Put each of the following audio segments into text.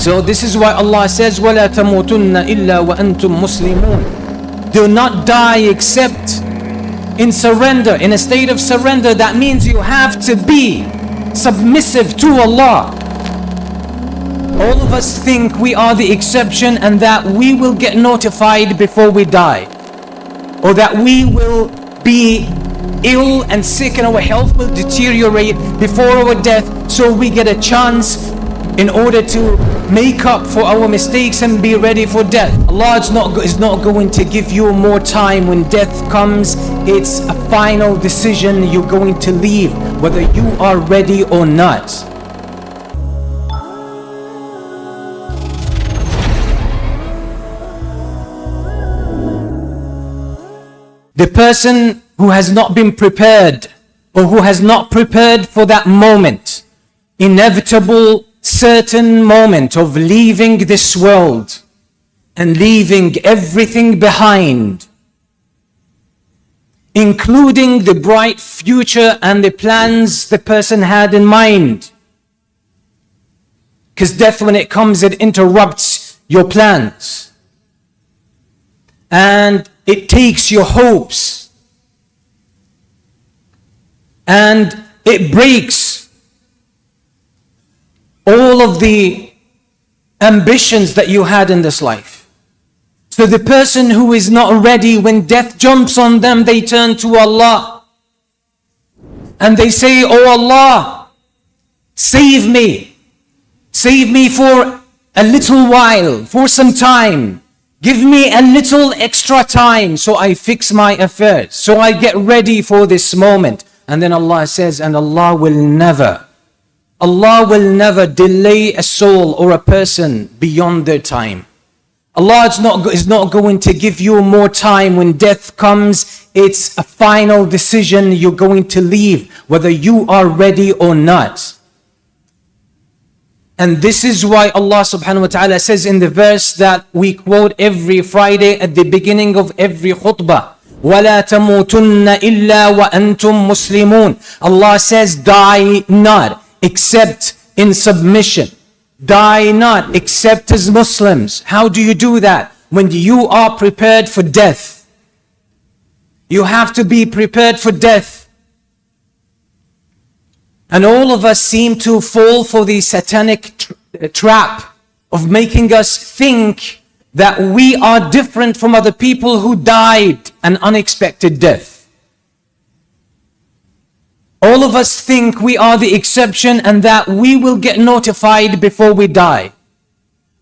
So this is why Allah says, وَلَا تَمُوتُنَّ إِلَّا وَأَنْتُمْ مُسْلِمُونَ. Do not die except in surrender, in a state of surrender. That means you have to be submissive to Allah. All of us think we are the exception and that we will get notified before we die, or that we will be ill and sick and our health will deteriorate before our death, so we get a chance in order to make up for our mistakes and be ready for death. Allah is not going to give you more time. When death comes, it's a final decision. You're going to leave, whether you are ready or not. The person who has not been prepared, or who has not prepared for that moment, inevitable, certain moment of leaving this world and leaving everything behind, including the bright future and the plans the person had in mind. Because death, when it comes, it interrupts your plans. And it takes your hopes. And it breaks all of the ambitions that you had in this life. So the person who is not ready, when death jumps on them, they turn to Allah. And they say, "Oh Allah, save me. Save me for a little while, for some time. Give me a little extra time so I fix my affairs, so I get ready for this moment." And then Allah says, and Allah will never delay a soul or a person beyond their time. Allah is not going to give you more time. When death comes, it's a final decision. You're going to leave, whether you are ready or not. And this is why Allah subhanahu wa ta'ala says in the verse that we quote every Friday at the beginning of every khutbah, وَلَا تَمُوتُنَّ إِلَّا وَأَنْتُمْ مُسْلِمُونَ. Allah says, die not except in submission. Die not except as Muslims. How do you do that? When you are prepared for death. You have to be prepared for death. And all of us seem to fall for the satanic trap of making us think that we are different from other people who died an unexpected death. All of us think we are the exception and that we will get notified before we die,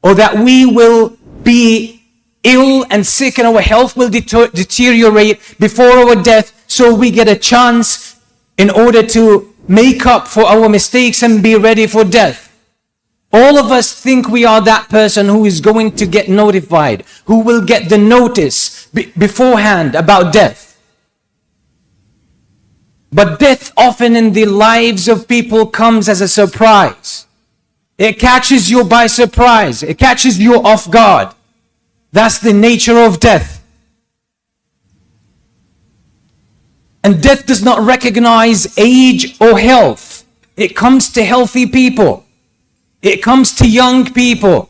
or that we will be ill and sick and our health will deteriorate before our death, so we get a chance in order to make up for our mistakes and be ready for death. All of us think we are that person who is going to get notified, who will get the notice beforehand about death. But death often in the lives of people comes as a surprise. It catches you by surprise. It catches you off guard. That's the nature of death. And death does not recognize age or health. It comes to healthy people. It comes to young people.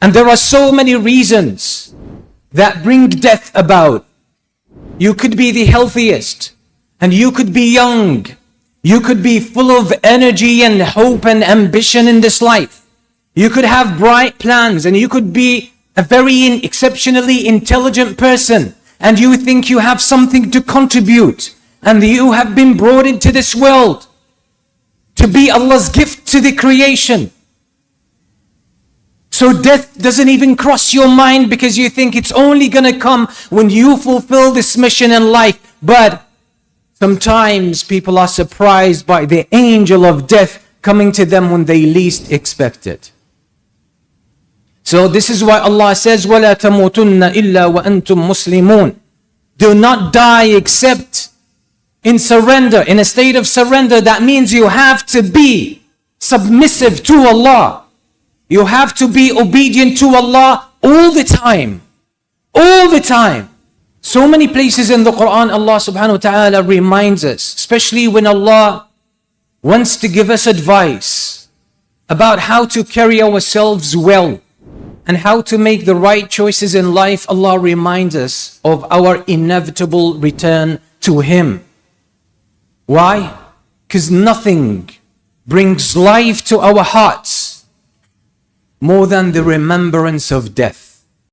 And there are so many reasons that bring death about. You could be the healthiest, and you could be young. You could be full of energy and hope and ambition in this life. You could have bright plans, and you could be a very exceptionally intelligent person, and you think you have something to contribute, and you have been brought into this world to be Allah's gift to the creation. So death doesn't even cross your mind because you think it's only going to come when you fulfill this mission in life. But sometimes people are surprised by the angel of death coming to them when they least expect it. So this is why Allah says, وَلَا تَمُوتُنَّ إِلَّا وَأَنْتُمْ مُسْلِمُونَ. Do not die except in surrender, in a state of surrender. That means you have to be submissive to Allah. You have to be obedient to Allah all the time. All the time. So many places in the Quran, Allah subhanahu wa ta'ala reminds us, especially when Allah wants to give us advice, about how to carry ourselves well and how to make the right choices in life, Allah reminds us of our inevitable return to Him. Why? Because nothing brings life to our hearts more than the remembrance of death.